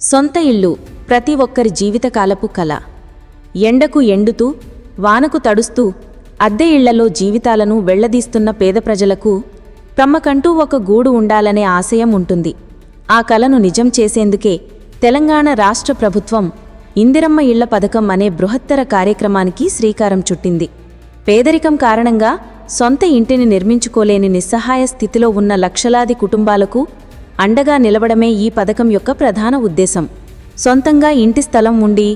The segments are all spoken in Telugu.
సొంత ఇల్లు ప్రతి ఒక్కరి జీవితకాలపు కల. ఎండకు ఎండుతూ వానకు తడుస్తూ అద్దె ఇళ్లలో జీవితాలను వెళ్లదీస్తున్న పేద ప్రజలకు తమకంటూ ఒక గూడు ఉండాలనే ఆశయం ఉంటుంది. ఆ కలను నిజం చేసేందుకే తెలంగాణ రాష్ట్ర ప్రభుత్వం ఇందిరమ్మ ఇళ్ల పథకం అనే బృహత్తర కార్యక్రమానికి శ్రీకారం చుట్టింది. పేదరికం కారణంగా సొంత ఇంటిని నిర్మించుకోలేని నిస్సహాయ స్థితిలో ఉన్న లక్షలాది కుటుంబాలకు అండగా నిలవడమే ఈ పథకం యొక్క ప్రధాన ఉద్దేశం. సొంతంగా ఇంటి స్థలం ఉండి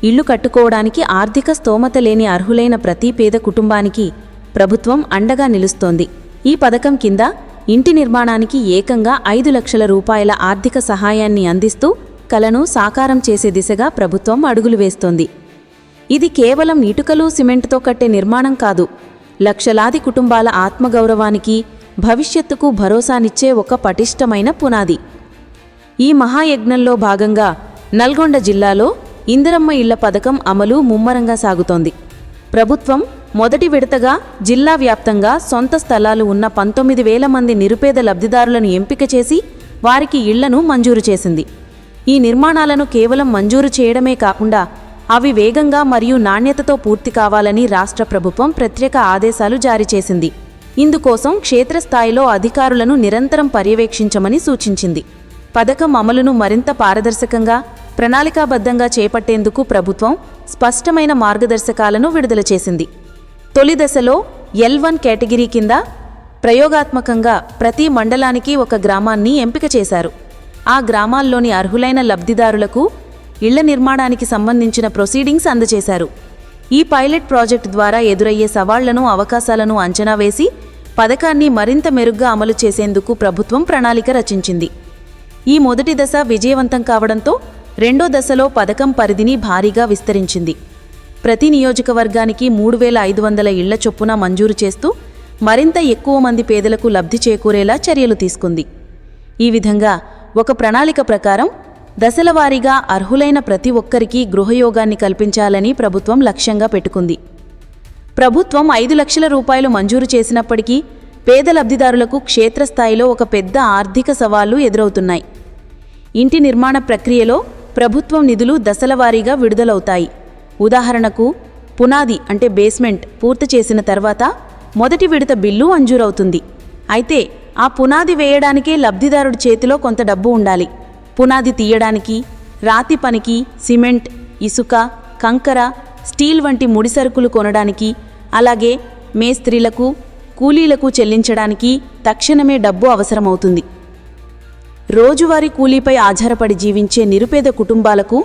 ఇల్లు కట్టుకోవడానికి ఆర్థిక స్తోమత లేని అర్హులైన ప్రతి పేద కుటుంబానికి ప్రభుత్వం అండగా నిలుస్తోంది. ఈ పథకం కింద ఇంటి నిర్మాణానికి ఏకంగా 5 లక్షల రూపాయల ఆర్థిక సహాయాన్ని అందిస్తూ కలను సాకారం చేసే దిశగా ప్రభుత్వం అడుగులు వేస్తోంది. ఇది కేవలం ఇటుకలు సిమెంటుతో కట్టే నిర్మాణం కాదు, లక్షలాది కుటుంబాల ఆత్మగౌరవానికి, భవిష్యత్తుకు భరోసానిచ్చే ఒక పటిష్టమైన పునాది. ఈ మహాయజ్ఞంలో భాగంగా నల్గొండ జిల్లాలో ఇందిరమ్మ ఇళ్ల పథకం అమలు ముమ్మరంగా సాగుతోంది. ప్రభుత్వం మొదటి విడతగా జిల్లా వ్యాప్తంగా సొంత స్థలాలు ఉన్న 19,000 మంది నిరుపేద లబ్ధిదారులను ఎంపిక చేసి వారికి ఇళ్లను మంజూరు చేసింది. ఈ నిర్మాణాలను కేవలం మంజూరు చేయడమే కాకుండా అవి వేగంగా మరియు నాణ్యతతో పూర్తి కావాలని రాష్ట్ర ప్రభుత్వం ప్రత్యేక ఆదేశాలు జారీ చేసింది. ఇందుకోసం క్షేత్రస్థాయిలో అధికారులను నిరంతరం పర్యవేక్షించమని సూచించింది. పథకం అమలును మరింత పారదర్శకంగా, ప్రణాళికాబద్ధంగా చేపట్టేందుకు ప్రభుత్వం స్పష్టమైన మార్గదర్శకాలను విడుదల చేసింది. తొలి దశలో L1 కేటగిరీ కింద ప్రయోగాత్మకంగా ప్రతి మండలానికి ఒక గ్రామాన్ని ఎంపిక చేశారు. ఆ గ్రామాల్లోని అర్హులైన లబ్ధిదారులకు ఇళ్ల నిర్మాణానికి సంబంధించిన ప్రొసీడింగ్స్ అందజేశారు. ఈ పైలట్ ప్రాజెక్టు ద్వారా ఎదురయ్యే సవాళ్లను, అవకాశాలను అంచనా వేసి పథకాన్ని మరింత మెరుగ్గా అమలు చేసేందుకు ప్రభుత్వం ప్రణాళిక రచించింది. ఈ మొదటి దశ విజయవంతం కావడంతో రెండో దశలో పథకం పరిధిని భారీగా విస్తరించింది. ప్రతి నియోజకవర్గానికి 3,500 ఇళ్ల చొప్పున మంజూరు చేస్తూ మరింత ఎక్కువ మంది పేదలకు లబ్ధి చేకూరేలా చర్యలు తీసుకుంది. ఈ విధంగా ఒక ప్రణాళిక ప్రకారం దశలవారీగా అర్హులైన ప్రతి ఒక్కరికి గృహయోగాన్ని కల్పించాలని ప్రభుత్వం లక్ష్యంగా పెట్టుకుంది. ప్రభుత్వం 5 లక్షల రూపాయలు మంజూరు చేసినప్పటికీ పేద లబ్ధిదారులకు క్షేత్రస్థాయిలో ఒక పెద్ద ఆర్థిక సవాళ్లు ఎదురవుతున్నాయి. ఇంటి నిర్మాణ ప్రక్రియలో ప్రభుత్వం నిధులు దశలవారీగా విడుదలవుతాయి. ఉదాహరణకు పునాది అంటే బేస్మెంట్ పూర్తి చేసిన తర్వాత మొదటి విడత బిల్లు మంజూరవుతుంది. అయితే ఆ పునాది వేయడానికే లబ్ధిదారుడి చేతిలో కొంత డబ్బు ఉండాలి. పునాది తీయడానికి, రాతి పనికి, సిమెంట్, ఇసుక, కంకర, స్టీల్ వంటి ముడిసరుకులు కొనడానికి, అలాగే మేస్త్రీలకు, కూలీలకు చెల్లించడానికి తక్షణమే డబ్బు అవసరమవుతుంది. రోజువారీ కూలీపై ఆధారపడి జీవించే నిరుపేద కుటుంబాలకు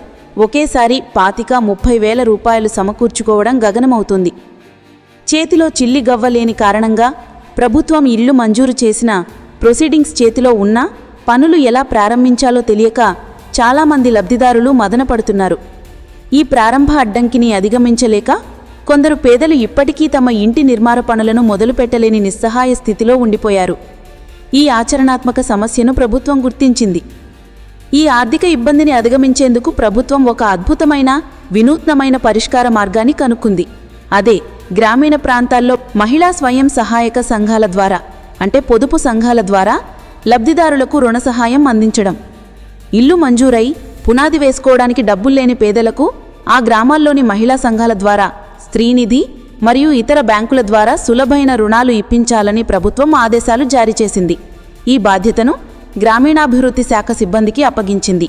ఒకేసారి 25,000-30,000 రూపాయలు సమకూర్చుకోవడం గగనమవుతుంది. చేతిలో చిల్లి గవ్వలేని కారణంగా ప్రభుత్వం ఇల్లు మంజూరు చేసిన ప్రొసీడింగ్స్ చేతిలో ఉన్నా పనులు ఎలా ప్రారంభించాలో తెలియక చాలామంది లబ్ధిదారులు మదనపడుతున్నారు. ఈ ప్రారంభ అడ్డంకిని అధిగమించలేక కొందరు పేదలు ఇప్పటికీ తమ ఇంటి నిర్మాణ పనులను మొదలుపెట్టలేని నిస్సహాయ స్థితిలో ఉండిపోయారు. ఈ ఆచరణాత్మక సమస్యను ప్రభుత్వం గుర్తించింది. ఈ ఆర్థిక ఇబ్బందిని అధిగమించేందుకు ప్రభుత్వం ఒక అద్భుతమైన, వినూత్నమైన పరిష్కార మార్గాన్ని కనుక్కుంది. అదే గ్రామీణ ప్రాంతాల్లో మహిళా స్వయం సహాయక సంఘాల ద్వారా, అంటే పొదుపు సంఘాల ద్వారా లబ్ధిదారులకు రుణ సహాయం అందించడం. ఇల్లు మంజూరై పునాది వేసుకోవడానికి డబ్బుల్లేని పేదలకు ఆ గ్రామాల్లోని మహిళా సంఘాల ద్వారా స్త్రీనిధి మరియు ఇతర బ్యాంకుల ద్వారా సులభమైన రుణాలు ఇప్పించాలని ప్రభుత్వం ఆదేశాలు జారీ చేసింది. ఈ బాధ్యతను గ్రామీణాభివృద్ధి శాఖ సిబ్బందికి అప్పగించింది.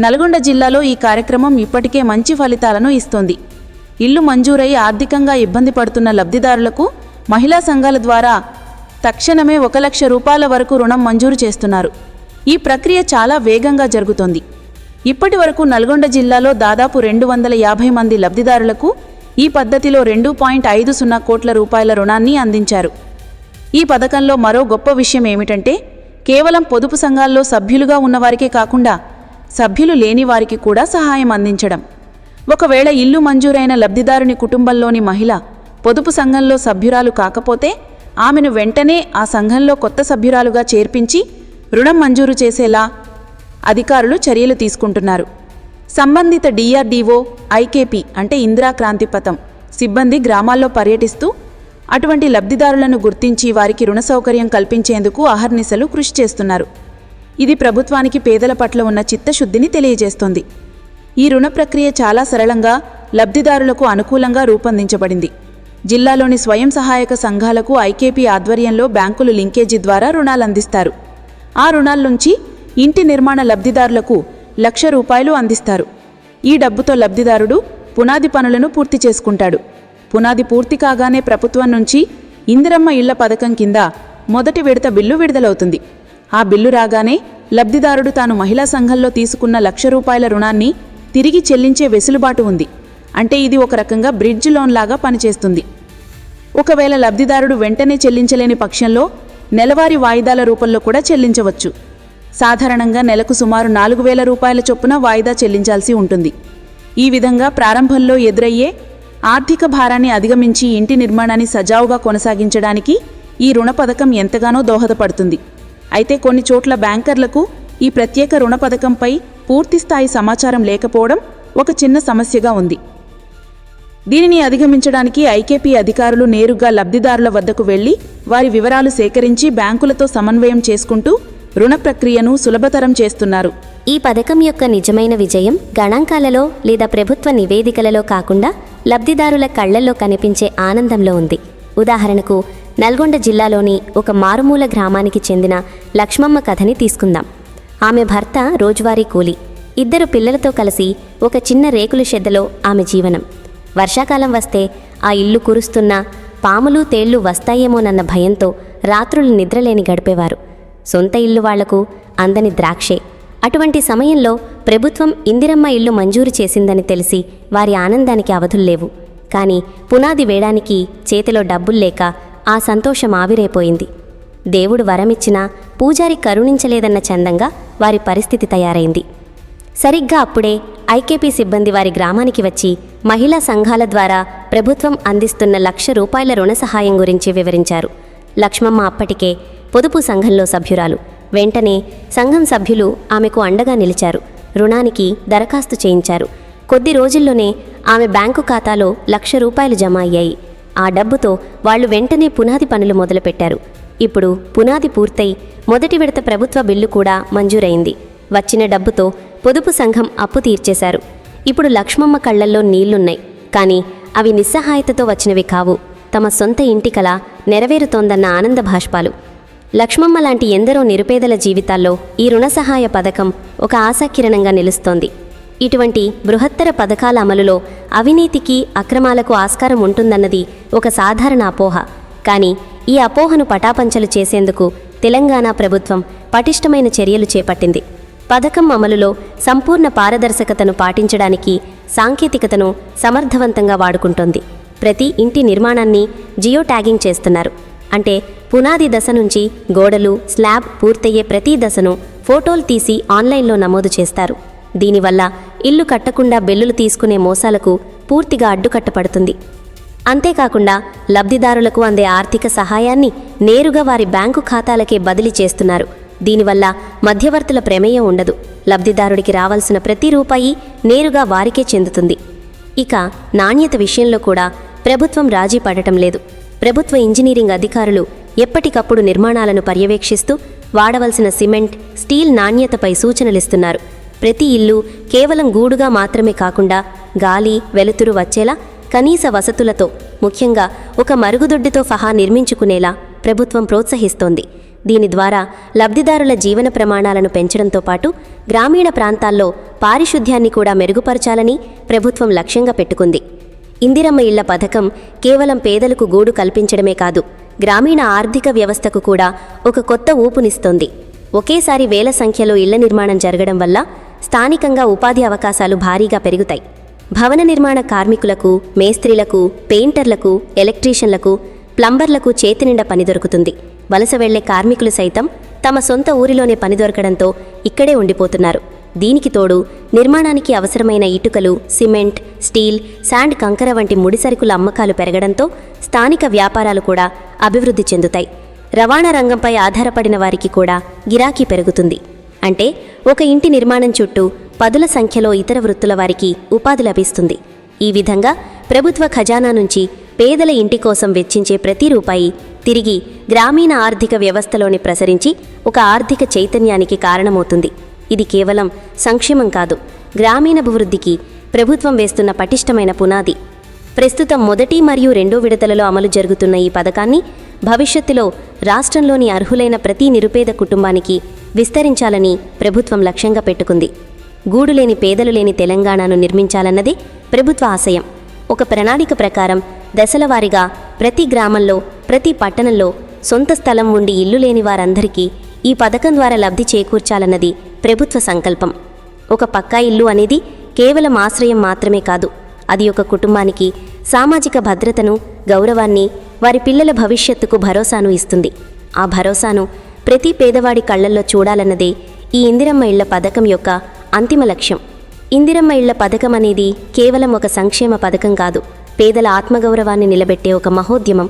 నల్గొండ జిల్లాలో ఈ కార్యక్రమం ఇప్పటికే మంచి ఫలితాలను ఇస్తోంది. ఇల్లు మంజూరై ఆర్థికంగా ఇబ్బంది పడుతున్న లబ్ధిదారులకు మహిళా సంఘాల ద్వారా తక్షణమే 1 లక్ష రూపాయల వరకు రుణం మంజూరు చేస్తున్నారు. ఈ ప్రక్రియ చాలా వేగంగా జరుగుతోంది. ఇప్పటి వరకు నల్గొండ జిల్లాలో దాదాపు 250 మంది లబ్ధిదారులకు ఈ పద్ధతిలో 2.50 కోట్ల రూపాయల రుణాన్ని అందించారు. ఈ పథకంలో మరో గొప్ప విషయం ఏమిటంటే కేవలం పొదుపు సంఘాల్లో సభ్యులుగా ఉన్నవారికే కాకుండా సభ్యులు లేని వారికి కూడా సహాయం అందించడం. ఒకవేళ ఇల్లు మంజూరైన లబ్ధిదారుని కుటుంబంలోని మహిళ పొదుపు సంఘంలో సభ్యురాలు కాకపోతే ఆమెను వెంటనే ఆ సంఘంలో కొత్త సభ్యురాలుగా చేర్పించి రుణం మంజూరు చేసేలా అధికారులు చర్యలు తీసుకుంటున్నారు. సంబంధిత DRDO, IKP అంటే ఇందిరా క్రాంతి పథం సిబ్బంది గ్రామాల్లో పర్యటిస్తూ అటువంటి లబ్ధిదారులను గుర్తించి వారికి రుణ సౌకర్యం కల్పించేందుకు అహర్నిశలు కృషి చేస్తున్నారు. ఇది ప్రభుత్వానికి పేదల పట్ల ఉన్న చిత్తశుద్ధిని తెలియజేస్తోంది. ఈ రుణ ప్రక్రియ చాలా సరళంగా, లబ్ధిదారులకు అనుకూలంగా రూపొందించబడింది. జిల్లాలోని స్వయం సహాయక సంఘాలకు ఐకేపీ ఆధ్వర్యంలో బ్యాంకులు లింకేజీ ద్వారా రుణాలందిస్తారు. ఆ రుణాల్నుంచి ఇంటి నిర్మాణ లబ్ధిదారులకు ₹1,00,000 అందిస్తారు. ఈ డబ్బుతో లబ్ధిదారుడు పునాది పనులను పూర్తి చేసుకుంటాడు. పునాది పూర్తి కాగానే ప్రభుత్వం నుంచి ఇందిరమ్మ ఇళ్ల పథకం కింద మొదటి విడత బిల్లు విడుదలవుతుంది. ఆ బిల్లు రాగానే లబ్ధిదారుడు తాను మహిళా సంఘంలో తీసుకున్న ₹1,00,000 రుణాన్ని తిరిగి చెల్లించే వెసులుబాటు ఉంది. అంటే ఇది ఒక రకంగా బ్రిడ్జ్ లోన్ లాగా పనిచేస్తుంది. ఒకవేళ లబ్ధిదారుడు వెంటనే చెల్లించలేని పక్షంలో నెలవారీ వాయిదాల రూపంలో కూడా చెల్లించవచ్చు. సాధారణంగా నెలకు సుమారు ₹4,000 చొప్పున వాయిదా చెల్లించాల్సి ఉంటుంది. ఈ విధంగా ప్రారంభంలో ఎదురయ్యే ఆర్థిక భారాన్ని అధిగమించి ఇంటి నిర్మాణాన్ని సజావుగా కొనసాగించడానికి ఈ రుణ పథకం ఎంతగానో దోహదపడుతుంది. అయితే కొన్ని చోట్ల బ్యాంకర్లకు ఈ ప్రత్యేక రుణ పథకంపై పూర్తిస్థాయి సమాచారం లేకపోవడం ఒక చిన్న సమస్యగా ఉంది. దీనిని అధిగమించడానికి ఐకేపీ అధికారులు నేరుగా లబ్ధిదారుల వద్దకు వెళ్లి వారి వివరాలు సేకరించి బ్యాంకులతో సమన్వయం చేసుకుంటూ రుణ ప్రక్రియను సులభతరం చేస్తున్నారు. ఈ పథకం యొక్క నిజమైన విజయం గణాంకాలలో లేదా ప్రభుత్వ నివేదికలలో కాకుండా లబ్ధిదారుల కళ్లల్లో కనిపించే ఆనందంలో ఉంది. ఉదాహరణకు నల్గొండ జిల్లాలోని ఒక మారుమూల గ్రామానికి చెందిన లక్ష్మమ్మ కథని తీసుకుందాం. ఆమె భర్త రోజువారీ కూలి, 2 పిల్లలతో కలిసి ఒక చిన్న రేకుల షెడ్డులో ఆమె జీవనం. వర్షాకాలం వస్తే ఆ ఇల్లు కురుస్తున్నా పాములు తేళ్లు వస్తాయేమోనన్న భయంతో రాత్రులు నిద్రలేని గడిపేవారు. సొంత ఇల్లు వాళ్లకు అందని ద్రాక్షే. అటువంటి సమయంలో ప్రభుత్వం ఇందిరమ్మ ఇల్లు మంజూరు చేసిందని తెలిసి వారి ఆనందానికి అవధుల్లేవు. కానీ పునాది వేయడానికి చేతిలో డబ్బుల్లేక ఆ సంతోషం ఆవిరైపోయింది. దేవుడు వరమిచ్చినా పూజారి కరుణించలేదన్న చందంగా వారి పరిస్థితి తయారైంది. సరిగ్గా అప్పుడే ఐకేపీ సిబ్బంది వారి గ్రామానికి వచ్చి మహిళా సంఘాల ద్వారా ప్రభుత్వం అందిస్తున్న ₹1,00,000 రుణ సహాయం గురించి వివరించారు. లక్ష్మమ్మ అప్పటికే పొదుపు సంఘంలో సభ్యురాలు. వెంటనే సంఘం సభ్యులు ఆమెకు అండగా నిలిచారు. రుణానికి దరఖాస్తు చేయించారు. కొద్ది రోజుల్లోనే ఆమె బ్యాంకు ఖాతాలో ₹1,00,000 జమ అయ్యాయి. ఆ డబ్బుతో వాళ్లు వెంటనే పునాది పనులు మొదలుపెట్టారు. ఇప్పుడు పునాది పూర్తయి మొదటి విడత ప్రభుత్వ బిల్లు కూడా మంజూరైంది. వచ్చిన డబ్బుతో పొదుపు సంఘం అప్పు తీర్చేశారు. ఇప్పుడు లక్ష్మమ్మ కళ్లల్లో నీళ్లున్నాయి. కానీ అవి నిస్సహాయతతో వచ్చినవి కావు. తమ సొంత ఇంటి కల నెరవేరుతోందన్న ఆనంద భాష్పాలు. లక్ష్మమ్మ లాంటి ఎందరో నిరుపేదల జీవితాల్లో ఈ రుణ సహాయ పథకం ఒక ఆశాకిరణంగా నిలుస్తోంది. ఇటువంటి బృహత్తర పథకాల అమలులో అవినీతికి, అక్రమాలకు ఆస్కారం ఉంటుందన్నది ఒక సాధారణ అపోహ. కానీ ఈ అపోహను పటాపంచలు చేసేందుకు తెలంగాణ ప్రభుత్వం పటిష్టమైన చర్యలు చేపట్టింది. పథకం అమలులో సంపూర్ణ పారదర్శకతను పాటించడానికి సాంకేతికతను సమర్థవంతంగా వాడుకుంటోంది. ప్రతి ఇంటి నిర్మాణాన్ని జియో ట్యాగింగ్ చేస్తున్నారు. అంటే పునాది దశ నుంచి గోడలు, స్లాబ్ పూర్తయ్యే ప్రతి దశను ఫోటోలు తీసి ఆన్లైన్లో నమోదు చేస్తారు. దీనివల్ల ఇల్లు కట్టకుండా బిల్లులు తీసుకునే మోసాలకు పూర్తిగా అడ్డుకట్టపడుతుంది. అంతేకాకుండా లబ్ధిదారులకు అందే ఆర్థిక సహాయాన్ని నేరుగా వారి బ్యాంకు ఖాతాలకే బదిలీ చేస్తున్నారు. దీనివల్ల మధ్యవర్తుల ప్రమేయం ఉండదు. లబ్ధిదారుడికి రావాల్సిన ప్రతి రూపాయి నేరుగా వారికే చెందుతుంది. ఇక నాణ్యత విషయంలో కూడా ప్రభుత్వం రాజీ పడటం లేదు. ప్రభుత్వ ఇంజనీరింగ్ అధికారులు ఎప్పటికప్పుడు నిర్మాణాలను పర్యవేక్షిస్తూ వాడవలసిన సిమెంట్, స్టీల్ నాణ్యతపై సూచనలిస్తున్నారు. ప్రతి ఇల్లు కేవలం గూడుగా మాత్రమే కాకుండా గాలి, వెలుతురు వచ్చేలా కనీస వసతులతో, ముఖ్యంగా ఒక మరుగుదొడ్డితో సహా నిర్మించుకునేలా ప్రభుత్వం ప్రోత్సహిస్తోంది. దీని ద్వారా లబ్ధిదారుల జీవన ప్రమాణాలను పెంచడంతో పాటు గ్రామీణ ప్రాంతాల్లో పారిశుద్ధ్యాన్ని కూడా మెరుగుపరచాలని ప్రభుత్వం లక్ష్యంగా పెట్టుకుంది. ఇందిరమ్మ ఇళ్ల పథకం కేవలం పేదలకు గూడు కల్పించడమే కాదు, గ్రామీణ ఆర్థిక వ్యవస్థకు కూడా ఒక కొత్త ఊపునిస్తోంది. ఒకేసారి వేల సంఖ్యలో ఇళ్ల నిర్మాణం జరగడం వల్ల స్థానికంగా ఉపాధి అవకాశాలు భారీగా పెరుగుతాయి. భవన నిర్మాణ కార్మికులకు, మేస్త్రీలకు, పెయింటర్లకు, ఎలక్ట్రీషియన్లకు, ప్లంబర్లకు చేతినిండా పని దొరుకుతుంది. వలస వెళ్లే కార్మికులు సైతం తమ సొంత ఊరిలోనే పని దొరకడంతో ఇక్కడే ఉండిపోతున్నారు. దీనికి తోడు నిర్మాణానికి అవసరమైన ఇటుకలు, సిమెంట్, స్టీల్, శాండ్, కంకర వంటి ముడిసరుకుల అమ్మకాలు పెరగడంతో స్థానిక వ్యాపారాలు కూడా అభివృద్ధి చెందుతాయి. రవాణా రంగంపై ఆధారపడిన వారికి కూడా గిరాకీ పెరుగుతుంది. అంటే ఒక ఇంటి నిర్మాణం చుట్టూ పదుల సంఖ్యలో ఇతర వృత్తుల వారికి ఉపాధి లభిస్తుంది. ఈ విధంగా ప్రభుత్వ ఖజానా నుంచి పేదల ఇంటి కోసం వెచ్చించే ప్రతి రూపాయి తిరిగి గ్రామీణ ఆర్థిక వ్యవస్థలోని ప్రసరించి ఒక ఆర్థిక చైతన్యానికి కారణమవుతుంది. ఇది కేవలం సంక్షేమం కాదు, గ్రామీణాభివృద్ధికి ప్రభుత్వం వేస్తున్న పటిష్టమైన పునాది. ప్రస్తుతం మొదటి మరియు రెండో విడతలలో అమలు జరుగుతున్న ఈ పథకాన్ని భవిష్యత్తులో రాష్ట్రంలోని అర్హులైన ప్రతి నిరుపేద కుటుంబానికి విస్తరించాలని ప్రభుత్వం లక్ష్యంగా పెట్టుకుంది. గూడులేని పేదలు లేని తెలంగాణను నిర్మించాలన్నదే ప్రభుత్వ ఆశయం. ఒక ప్రణాళిక ప్రకారం దశలవారీగా ప్రతి గ్రామంలో, ప్రతి పట్టణంలో సొంత స్థలం ఉండి ఇల్లు లేని వారందరికీ ఈ పథకం ద్వారా లబ్ధి చేకూర్చాలన్నది ప్రభుత్వ సంకల్పం. ఒక పక్కా ఇల్లు అనేది కేవలం ఆశ్రయం మాత్రమే కాదు, అది ఒక కుటుంబానికి సామాజిక భద్రతను, గౌరవాన్ని, వారి పిల్లల భవిష్యత్తుకు భరోసాను ఇస్తుంది. ఆ భరోసాను ప్రతి పేదవాడి కళ్లల్లో చూడాలన్నదే ఈ ఇందిరమ్మ ఇళ్ల పథకం యొక్క అంతిమ లక్ష్యం. ఇందిరమ్మ ఇళ్ల పథకం అనేది కేవలం ఒక సంక్షేమ పథకం కాదు, పేదల ఆత్మగౌరవాన్ని నిలబెట్టే ఒక మహోద్యమం.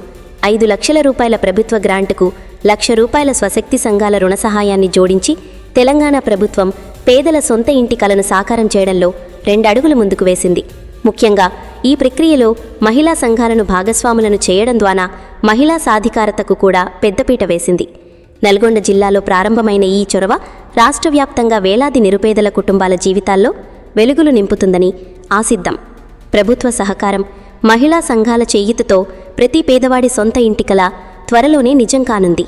5 లక్షల రూపాయల ప్రభుత్వ గ్రాంటుకు 1 లక్ష రూపాయల స్వశక్తి సంఘాల రుణ సహాయాన్ని జోడించి తెలంగాణ ప్రభుత్వం పేదల సొంత ఇంటి కలను సాకారం చేయడంలో 2 అడుగులు ముందుకు వేసింది. ముఖ్యంగా ఈ ప్రక్రియలో మహిళా సంఘాలను భాగస్వాములను చేయడం ద్వారా మహిళా సాధికారతకు కూడా పెద్దపీట వేసింది. నల్గొండ జిల్లాలో ప్రారంభమైన ఈ చొరవ రాష్ట్ర వ్యాప్తంగా వేలాది నిరుపేదల కుటుంబాల జీవితాల్లో వెలుగులు నింపుతుందని ఆశిద్దాం. ప్రభుత్వ సహకారం, మహిళా సంఘాల చేయూతతో ప్రతి పేదవాడి సొంత ఇంటి కల త్వరలోనే నిజం కానుంది.